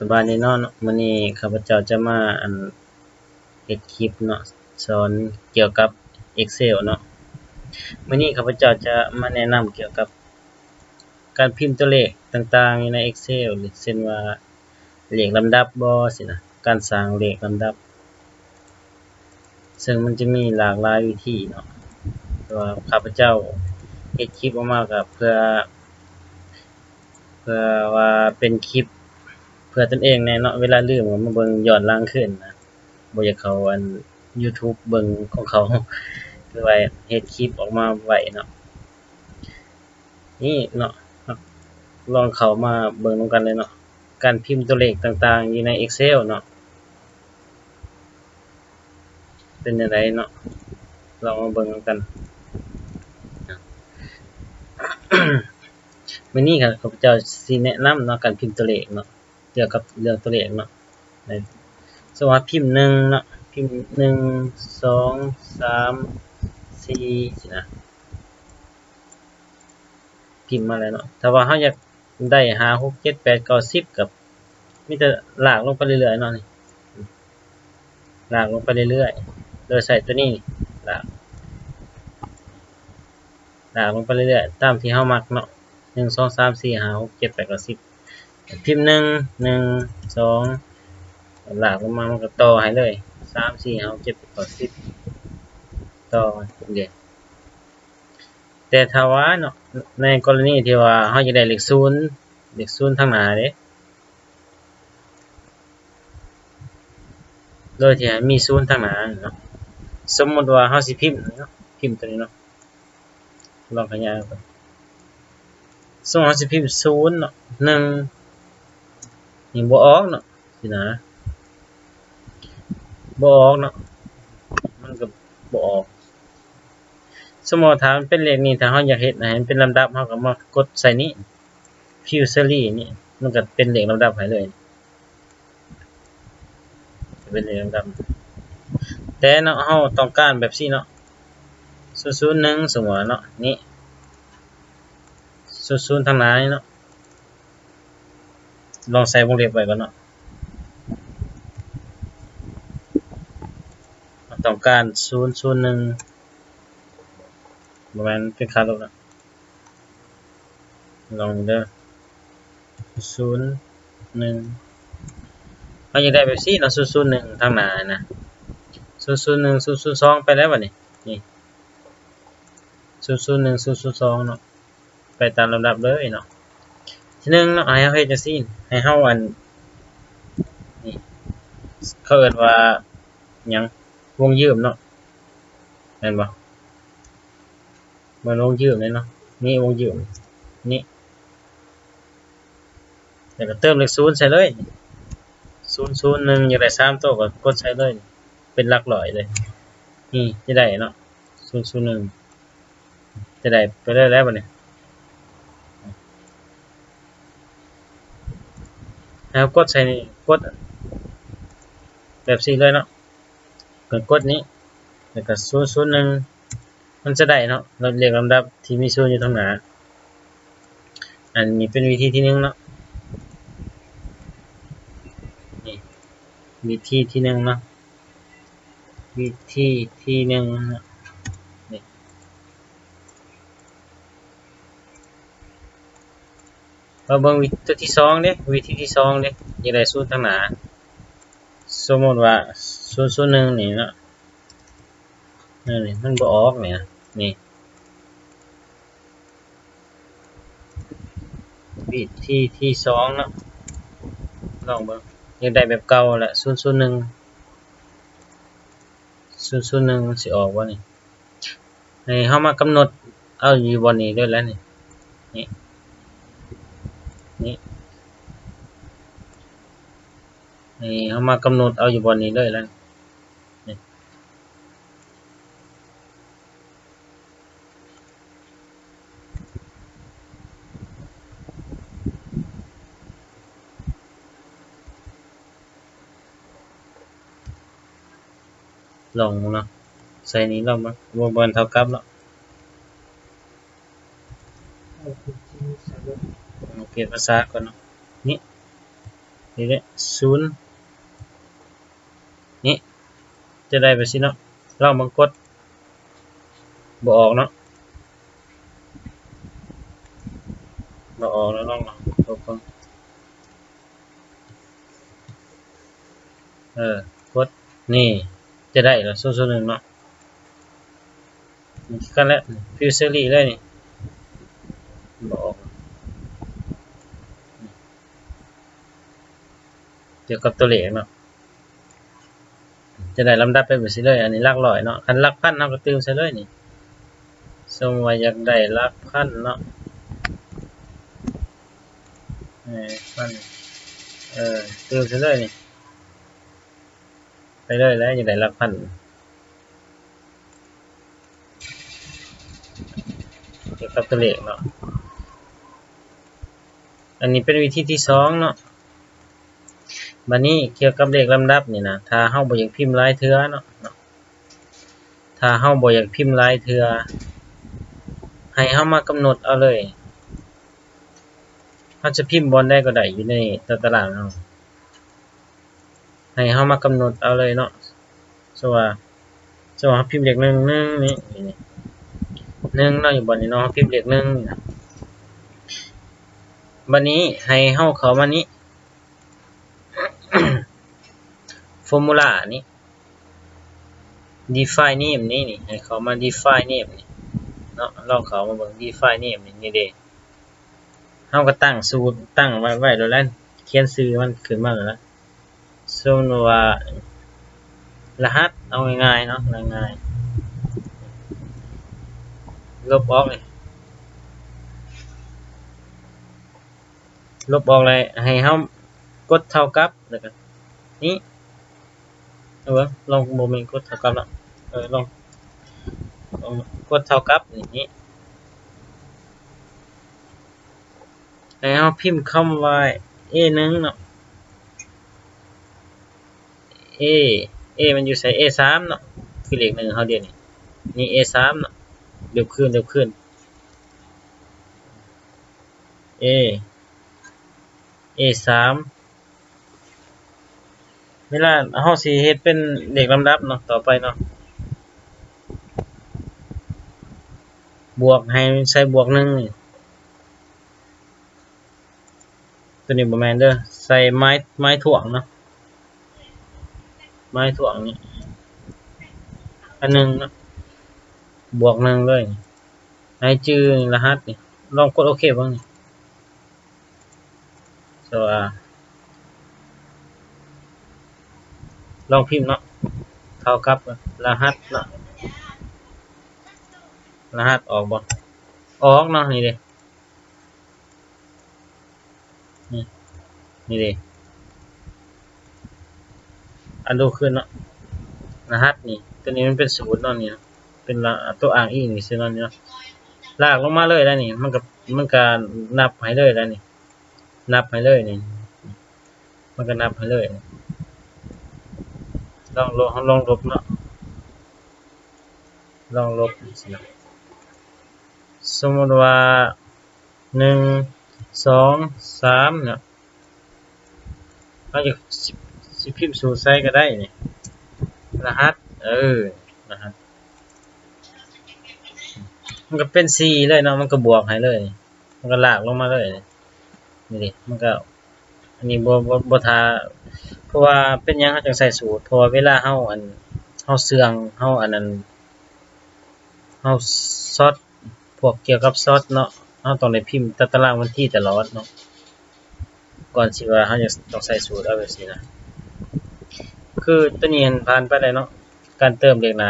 สบายดีเนาะมื้อนี้ข้าพเจ้าจะมาเฮ็ดคลิปเนาะสอนเกี่ยวกับ Excel เนาะมื้อนี้ข้าพเจ้าจะมาแนะนำเกี่ยวกับการพิมพ์ตัวเลขต่างๆอยู่ใน Excel หรือเช่นว่าเลขลำดับบ่ซี้นะการสร้างเลขลำดับซึ่งมันจะมีหลากหลายวิธีเนาะแต่ว่าข้าพเจ้าเฮ็ดคลิปออกมาก็เพื่อว่าเป็นคลิปเพื่อตนเองแน่เนาะเวลาลืมก็มาเบิ่งย้อนหลังคืนนะบ่อยากเข้าYouTube เบิ่งของเขาคือว่าเฮ็ดคลิปออกมาไว้เนาะนี่เนาะลองเข้ามาเบิ่งนำกันเลยเนาะการพิมพ์ตัวเลขต่างๆอยู่ใน Excel เนาะเป็นจั่งใดเนาะลองมาเบิ่งนำกัน มื้อนี้ข้าพเจ้าสิแนะนำเนาะการพิมพ์ตัวเลขเนาะเกี่ยวกับเรื่องตัวเลขเนาะสมมุติว่าพิมพ์1เนาะพิมพ์1 2 3 4สินะพิมพ์มาแล้วเนาะถ้าว่าเราอยากได้5 6 7 8 9 10ก็มีแต่ลากลงไปเรื่อยๆเนาะนี่ลากลงไปเรื่อยๆโดยใช้ตัวนี้ลากลงไปเรื่อยๆตามที่เรามักเนาะ1 2 3 4 5 6 7 8 9 10พิมพ์1 1 2ลากลงมามันก็ต่อให้เลย3 4 5 6 7 8 9 10ต่อเด้แต่ถ้าว่าเนาะในกรณีที่ว่าเราอยากได้เลข0ทางหน้าเด้โดยที่ให้มี0ทางหน้าเนาะสมมุติว่าเราสิพิมพ์เนาะพิมพ์ตัวนี้เนาะลองขยายก่อนสมมุติเราสิพิมพ์0เนาะ1นี่บ่ออกเนาะสินะบ่ออกเนาะมันก็บ่ออกสมมุติถ้ามันเป็นเลขนี้ถ้าเราอยากเฮ็ดให้มันเป็นลำดับเราก็มากดใส่นี้ Fusery นี่มันก็เป็นเลขลำดับให้เลยเป็นเลขลำดับแต่เนาะเราต้องการแบบนี้เนาะ001สมมุติเนาะนี่00ทางหน้านี่เนาะลองใส่วงเล็บไว้ก่อนเนาะต้องการ001บ่แม่นเป็นค่าลบนะลองเด้อ01เราอยากได้แบบนี้เนาะ001ทางหน้านะ001 002ไปแล้วบัดนี้นี่001 002เนาะไปตามลำดับเลยเนาะทีนึงเนาะให้เราเฮ็ดจังซี่ให้เรานี่เขาเอิ้นว่าหยังวงยืมเนาะแม่นบ่มันวงยืมเลยเนาะนี่วงยืมนี่แล้วก็เติมเลข0ใส่เลย001อยากได้3ตัวก็กดใส่เลยเป็นหลักร้อยเลยนี่จะได้เนาะ001จะได้ไปเลยแล้วบัดนี้แล้วกดใส่นี่กดแบบนี้เลยเนาะกดนี้แล้วก็001มันจะได้เนาะเราเรียงลำดับที่มี0อยู่ทางหน้าอันนี้เป็นวิธีที่1เนาะนี่วิธีที่1เนาะวิธีที่1เนาะนี่เราเบิ่งวิธีที่2เด้วิธีที่2เด้อยากได้0ทางหน้าสมมุติว่า001นี่เนาะนี่มันบ่ออกเนี่ยนี่วิธีที่2เนาะลองเบิ่งอยากได้แบบเก่าแหละ001มันสิออกบ่นี่ให้เฮามากำหนดเอาอยู่บ่นี้ด้วยแล้วนี่นี่นี่ให้เฮามากำหนดเอาอยู่บ่นี้เลยแล้วนี่ลองเนาะใส่นี้ลองมาบ่เท่ากับเนาะเปลี่ยนภาษาก่อนเนาะนี่ นี่แหละศูนย์นี่จะได้ไปสิเนาะลองบังกดบ่ออกเนาะบ่ออกแล้วลองลบก่อนกดนี่จะได้แล้ว001เนาะนี่กันแล้วฟิวเซอรี่เลยนี่บ่ออกเกี่ยวกับตัวเลขเนาะจะได้ลำดับไปแบบนี้เลยอันนี้หลักร้อยเนาะคันหลักพันเฮาก็ติวใส่เลยนี่สมมุติว่าอยากได้หลักพันเนาะพันติวใส่เลยนี่ไปเลยแล้วอยากได้หลักพันเกี่ยวกับตัวเลขเนาะอันนี้เป็นวิธีที่2เนาะบัดนี้เกี่ยวกับเลขลำดับนี่นะถ้าเฮาบ่อยากพิมพ์หลายเทื่อเนาะถ้าเฮาบ่อยากพิมพ์หลายเทื่อให้เฮามากำหนดเอาเลยเฮาจะพิมพ์บนได้ก็ได้อยู่ในตารางเฮาให้เฮามากำหนดเอาเลยเนาะสว่าพิมพ์เลข1 1นี่1เนาะอยู่บนนี้เนาะพิมพ์เลข1นี่นะบัดนี้ให้เฮาเข้ามานี้ formula นี้ define name นี่ให้เขามา define name นี่เนาะลองเขามาเบิ่ง define name นี่เด้เฮาก็ตั้งสูตรตั้งไว้แล้วแหละเขียนชื่อมันขึ้นมาแล้วสมมุติว่ารหัสเอาง่ายๆเนาะง่ายๆลบออกเลยลบออกเลยให้เฮากดเท่ากับแล้วก็นี้ลองบ่แม่นกดเท่ากับแล้วลองกดเท่ากับนี่ให้เฮาพิมพ์คำว่า A1 เนาะ A มันอยู่ใส่ A3 เนาะคือเลข1เฮาเดี๋ยวนี่ A3 เนาะเดี๋ยวขึ้นA3 เวลาเฮาสิเฮ็ดเป็นเลขลำดับเนาะต่อไปเนาะบวกให้ใส่บวก1นี่ตัวนี้บ่แม่นเด้อใส่ไม้ถ่วงเนาะไม้ถ่วงนี่อันนึงเนาะบวก1เลยให้ชื่อรหัสนี่ลองกดโอเคบ้างนี่ลองพิมพ์เนาะเท่ากับรหัสเนาะรหัสออกบ่ออกเนาะนี่เด้นี่เด้อันดูขึ้นเนาะรหัสนี่ตัวนี้มันเป็นสูตรเนาะนี่เป็นตัวอ้างอิงนี่ซื่อเนาะนี่เนาะลากลงมาเลยแล้วนี่มันก็นับให้เลยแล้วนี่นับให้เลยนี่มันก็นับให้เลยลองลบเนาะลองลบสมมุติว่า1 2 3เนี่ยเราจะสิพิมพ์สูตรใส่ก็ได้นี่รหัสรหัสมันก็เป็น4เลยเนาะมันก็บวกให้เลยมันก็ลากลงมาเลยนี่ดิมันก็อันนี้บ่ทาเพราะว่าเป็นหยังเฮาจังใส่สูตรเพราะว่าเวลาเฮาเฮาเสื่องเฮาอันนั้นเฮาซอดพวกเกี่ยวกับซอดเนาะเฮาต้องได้พิมพ์ตารางวันที่ตลอดเนาะก่อนสิว่าเฮาจะต้องใส่สูตรเอาแบบนี้นะคือตัวนี้ผ่านไปแล้วเนาะการเติมเลขหน้า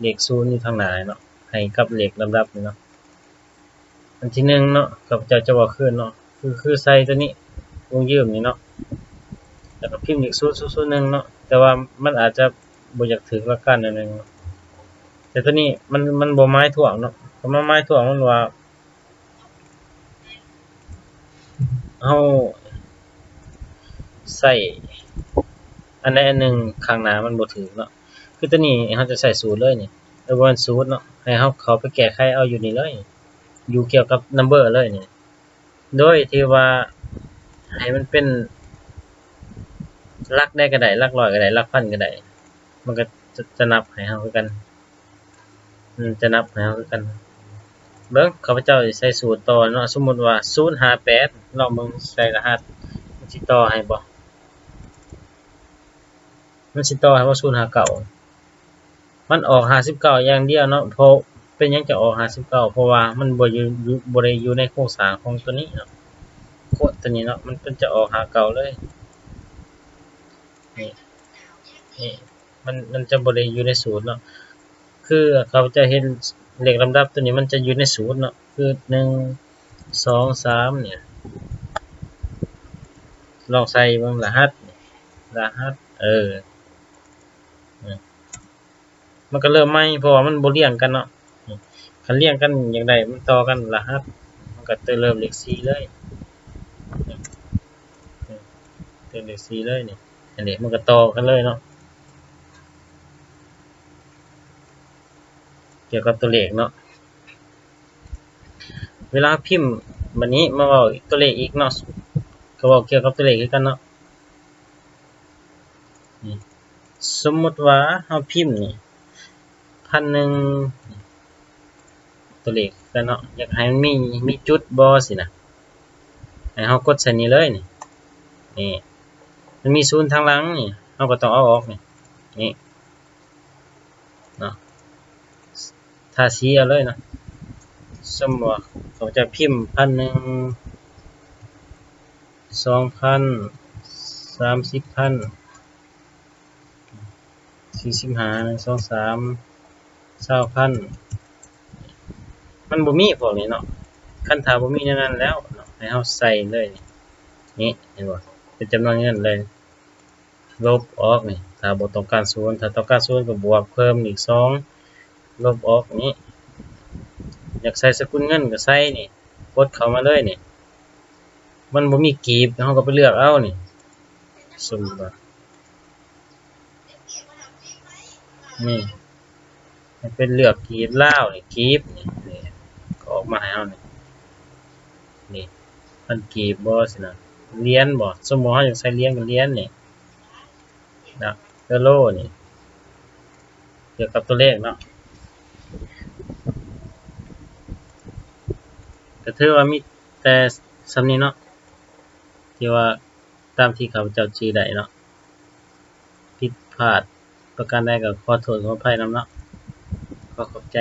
เลข0อยู่ทางหน้าเนาะให้กับเลขลำดับนี่เนาะอันที่1เนาะกับจะว่าคืนเนาะคือใส่ตัวนี้วงยืมนี่เนาะแล้วก็พิมพ์เลข001เนาะแต่ว่ามันอาจจะบ่อยากถึกละกันนั่นนึงแต่ตัวนี้มันบ่ไม้ถ่วงเนาะเพราะไม้ถ่วงมันว่าเฮาใส่อันใดอันหนึ่งข้างหน้ามันบ่ถึกเนาะคือตัวนี้เฮาจะใส่สูตรเลยนี่บ่แม่นสูตรเนาะให้เฮาเข้าไปแก้ไขเอาอยู่นี่เลยอยู่เกี่ยวกับ number เลยนี่โดยที่ว่าให้มันเป็น ลักได้ก็ได้ลักร้อยก็ได้ลักพันก็ได้มันก็จะนับให้เฮาคือกันจะนับให้เฮาคือกันเบิ่งข้าพเจ้าสิใส่สูตรต่อเนาะสมมุติว่า058ลองเบิ่งใส่รหัสมันสิต่อให้บ่มันสิต่อให้บ่059มันออก59อย่างเดียวเนาะเพราะเป็นหยังจะออก59เพราะว่ามันบ่ได้อยู่ในโครงสร้างของตัวนี้เนาะโคดตัวนี้เนาะมันเป็นจะออก59เลยนี่นี่มันจะบ่ได้อยู่ในสูตรเนาะคือเขาจะเห็นเลขลำดับตัวนี้มันจะอยู่ในสูตรเนาะคือ1 2 3เนี่ยลองใส่เบิ่งรหัสมันก็เริ่มใหม่เพราะว่ามันบ่เรียงกันเนาะคันเรียงกันอย่างใดมันต่อกันรหัสมันก็จะเริ่มเลข4เลยเริ่มเลข4เลยนี่อันนี้มันก็ต่อกันเลยเนาะเกี่ยวกับตัวเลขเนาะเวลาพิมพ์บัดนี้มาเว้าตัวเลขอีกเนาะก็เว้าเกี่ยวกับตัวเลขคือกันเนาะนี่สมมุติว่าเฮาพิมพ์นี่1,000ตัวเลขกันเนาะอยากให้มันมีจุดบ่สินะให้เฮากดใส่นี่เลยนี่มันมี0ทางหลังนี่เฮาก็ต้องเอาออกนี่เนาะทาสีเอาเลยเนาะสมมุติว่าเขาจะพิมพ์1,000 2,000 30,000 45 1 2 3 20,000มันบ่มีพวกนี้เนาะคันถ้าบ่มีแนวนั้นแล้วเนาะให้เฮาใส่เลยนี่เห็นบ่เป็นจำนวนเงินเลยลบออกนี่ถ้าบ่ต้องการ0ถ้าต้องการ0ก็บวกเพิ่มอีก2ลบออกนี่อยากใส่สกุลเงินก็ใส่นี่กดเข้ามาเลยนี่มันบ่มีกีบเฮาก็ไปเลือกเอานี่สมมุติว่านี่ให้เป็นเลือกกีบลาวนี่กีบนี่ก็ออกมาให้เฮานี่มันกีบบ่สินะเหรียญบ่สมมุติเฮาอยากใส่เหรียญก็เหรียญนี่นะยูโรนี่เกี่ยวกับตัวเลขเนาะก็ถือว่ามีแต่ส่ำนี้เนาะที่ว่าตามที่ข้าพเจ้าจื้อได้เนาะผิดพลาดประการใดก็ขอโทษขออภัยนำเนาะขอขอบใจ